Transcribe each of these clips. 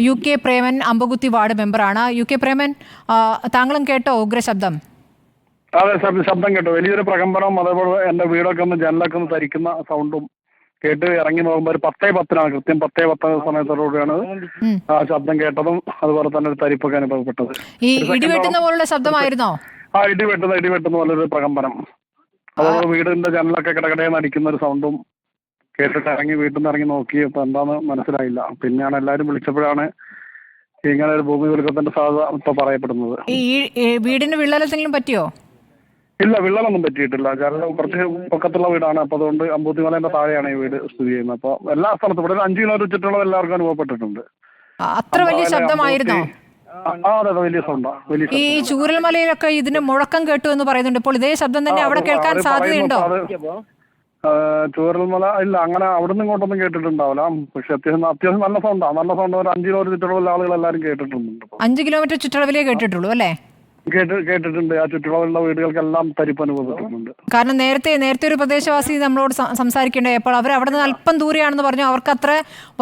UK Preman അമ്പകുത്തി ward മെമ്പറാണ്. UK Preman, താങ്കളും കേട്ടോ ഉഗ്രശബ്ദം? അതെ, ശബ്ദം കേട്ടോ. വലിയൊരു പ്രകമ്പനം, അതേപോലെ എന്റെ വീടൊക്കെ ഒന്ന് ജനലൊക്കെ ഒന്ന് തരിക്കുന്ന സൗണ്ടും കേട്ട് ഇറങ്ങി നോക്കുമ്പോൾ ഒരു 10:10 കൃത്യം 10:10 സമയത്തോടുകൂടിയാണ് ആ ശബ്ദം കേട്ടതും അതുപോലെ തന്നെ ഒരു തരിപ്പൊക്കെ അനുഭവപ്പെട്ടത്. ഈ ഇടിവെട്ടുന്ന പോലുള്ള ശബ്ദമായിരുന്നോ? ആ ഇടിവെട്ടുന്ന പോലൊരു പ്രകമ്പനം. അതുപോലെ വീടിന്റെ ജനലൊക്കെ കിടകടയെന്ന് അടിക്കുന്ന ഒരു സൗണ്ടും കേട്ടിട്ട് വീട്ടിൽ നിന്ന് ഇറങ്ങി നോക്കിയപ്പോൾ എന്താന്ന് മനസ്സിലായില്ല. പിന്നെയാണ് എല്ലാവരും വിളിച്ചപ്പോഴാണ് ഇങ്ങനെ ഒരു ഭൂമി കുലുക്കത്തിന്റെ സാധ്യത ഇപ്പൊ പറയപ്പെടുന്നത്. ഈ വീടിന് വിള്ളലെന്തെങ്കിലും പറ്റിയോ? ഇല്ല, വിള്ളലൊന്നും പറ്റിയിട്ടില്ല. കുറച്ച് പൊക്കത്തുള്ള വീടാണ്. അപ്പൊ അതുകൊണ്ട് അമ്പൂത്തിമലേന്റെ താഴെയാണ് ഈ വീട് സ്ഥിതി ചെയ്യുന്നത്. അപ്പൊ എല്ലാ സ്ഥലത്തും ഇവിടെ 5 കിലോമീറ്റർ ചുറ്റുള്ള എല്ലാവർക്കും അനുഭവപ്പെട്ടിട്ടുണ്ട്. അത്ര വലിയ ശബ്ദമായിരുന്നോ? അതെ, വലിയ സൗണ്ടാ. ഈ ചൂരൽമലയിലൊക്കെ ഇതിന് മുഴക്കം കേട്ടു എന്ന് പറയുന്നുണ്ട്. ഇപ്പോൾ ഇതേ ശബ്ദം തന്നെ അവിടെ കേൾക്കാൻ സാധ്യതയുണ്ടോ? ചൂരൽമല ഇല്ല, അങ്ങനെ അവിടുന്ന് ഇങ്ങോട്ടൊന്നും കേട്ടിട്ടുണ്ടാവില്ല. പക്ഷെ അത്യാവശ്യം നല്ല സൗണ്ടാ. നല്ല സൗണ്ട് ഒരു 5 കിലോമീറ്റർ ചുറ്റളവുള്ള ആളുകൾ എല്ലാവരും കേട്ടിട്ടുണ്ട്. 5 കിലോമീറ്റർ ചുറ്റളവിലേ കേട്ടിട്ടുള്ളൂ അല്ലേ? കേട്ടിട്ടുണ്ട്. ആ ചുറ്റുപാടുള്ള വീടുകൾക്കെല്ലാം തരിപ്പ് അനുഭവപ്പെട്ടിട്ടുണ്ട്. കാരണം നേരത്തെ ഒരു പ്രദേശവാസി നമ്മളോട് സംസാരിക്കേണ്ടപ്പോൾ അവർ അവിടെ നിന്ന് അല്പം ദൂരെയാണെന്ന് പറഞ്ഞു. അവർക്ക് അത്ര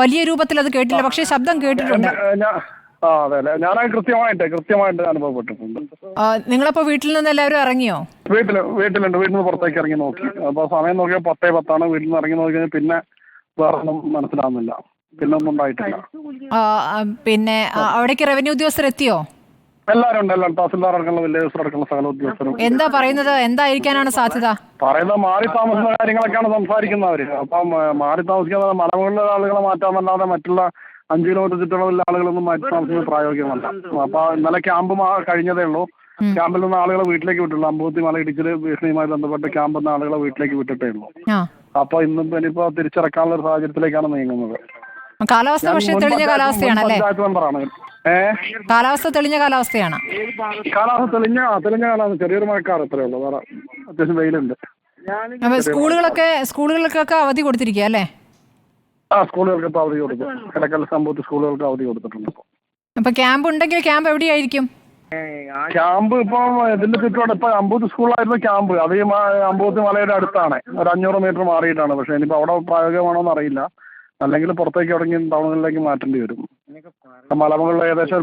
വലിയ രൂപത്തിൽ അത് കേട്ടില്ല, പക്ഷേ ശബ്ദം കേട്ടിട്ടുണ്ട്. അതെ അല്ലെ, ഞാനത് കൃത്യമായിട്ട് അനുഭവപ്പെട്ടിട്ടുണ്ട്. നിങ്ങളപ്പോ വീട്ടിൽ നിന്ന് എല്ലാവരും ഇറങ്ങിയോ? വീട്ടിലുണ്ട്. വീട്ടിൽ നിന്ന് പുറത്തേക്ക് ഇറങ്ങി നോക്കി. അപ്പൊ സമയം നോക്കിയാൽ 10:10. വീട്ടിൽ നിന്ന് ഇറങ്ങി നോക്കിയാൽ പിന്നെ വേറെ ഒന്നും മനസ്സിലാവുന്നില്ല. പിന്നെ ഒന്നും ഉണ്ടായിട്ടില്ല. പിന്നെ അവിടേക്ക് റവന്യൂ ഉദ്യോഗസ്ഥർ എത്തിയോ? എല്ലാവരും ഉണ്ട്. തഹസിൽദാർ അടക്കമുള്ള വില്ലേജ് അടക്കമുള്ള സകല ഉദ്യോഗസ്ഥരും. എന്താ പറയുന്നത്? എന്തായിരിക്കാനാണ് സാധ്യത? പറയുന്നത് മാറി താമസിക്കുന്ന കാര്യങ്ങളൊക്കെയാണ് സംസാരിക്കുന്നവര്. അപ്പം മാറി താമസിക്കുന്ന മലമുകളിലെ ആളുകളെ മാറ്റാമെന്നല്ലാതെ മറ്റുള്ള 5 കിലോമീറ്റർ ചുറ്റുള്ള ആളുകളൊന്നും മാറ്റി താമസിക്കുന്നത് പ്രായോഗികമല്ല. അപ്പൊ ഇന്നലെ ക്യാമ്പ് കഴിഞ്ഞതേ ഉള്ളൂ. ക്യാമ്പിൽ നിന്ന് ആളുകളെ വീട്ടിലേക്ക് വിട്ടുള്ളൂ. അമ്പൂത്തി മല ഇടിച്ചില് ഭീഷണിയുമായി ബന്ധപ്പെട്ട് ക്യാമ്പിൽ നിന്ന് ആളുകളെ വീട്ടിലേക്ക് വിട്ടിട്ടേ ഉള്ളൂ. അപ്പൊ ഇനിയിപ്പോ തിരിച്ചിറക്കാനുള്ള ഒരു സാഹചര്യത്തിലേക്കാണ് നീങ്ങുന്നത്. കാലാവസ്ഥ പക്ഷേ തെളിഞ്ഞ കാലാവസ്ഥയാണല്ലേ? പഞ്ചായത്ത് മെമ്പറാണ്. കാലാവസ്ഥ തെളിഞ്ഞ കാലാവസ്ഥയാണ്. കാലാവസ്ഥ തെളിഞ്ഞ കാലാവസ്ഥ. ചെറിയൊരു മഴക്കാറ് അത്രേ ഉള്ളൂ. വേറെ അത്യാവശ്യം വെയിലുണ്ട്. സ്കൂളുകൾക്കൊക്കെ അവധി കൊടുത്തിരിക്കുക അല്ലേ? സ്കൂളുകൾക്ക് ഇപ്പൊ അവധി കൊടുത്തു. കിടക്കൽ സംഭവത്തിൽ സ്കൂളുകൾക്ക് അവധി കൊടുത്തിട്ടുണ്ട്. അപ്പൊ ക്യാമ്പ് ഉണ്ടെങ്കിൽ ക്യാമ്പ് എവിടെയായിരിക്കും? ക്യാമ്പ് ഇപ്പൊ ഇതിന്റെ ചുറ്റോടെ ഇപ്പൊ അമ്പൂത്തി സ്കൂളായിരുന്നു ക്യാമ്പ്. അത് ഈ അമ്പൂത്തി മലയുടെ അടുത്താണ്. ഒരു 500 മീറ്റർ മാറിയിട്ടാണ്. പക്ഷെ ഇനിയിപ്പോ അവിടെ പ്രായോഗികമാണോന്ന് അറിയില്ല. അല്ലെങ്കിൽ പുറത്തേക്ക് തുടങ്ങി ടൗണുകളിലേക്ക് മാറ്റേണ്ടി വരും. മലമുകളിൽ ഏകദേശം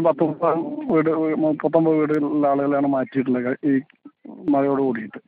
ഒരു 39 വീടുകളുള്ള ആളുകളെയാണ് മാറ്റിയിട്ടുള്ളത് ഈ മഴയോട് കൂടിയിട്ട്.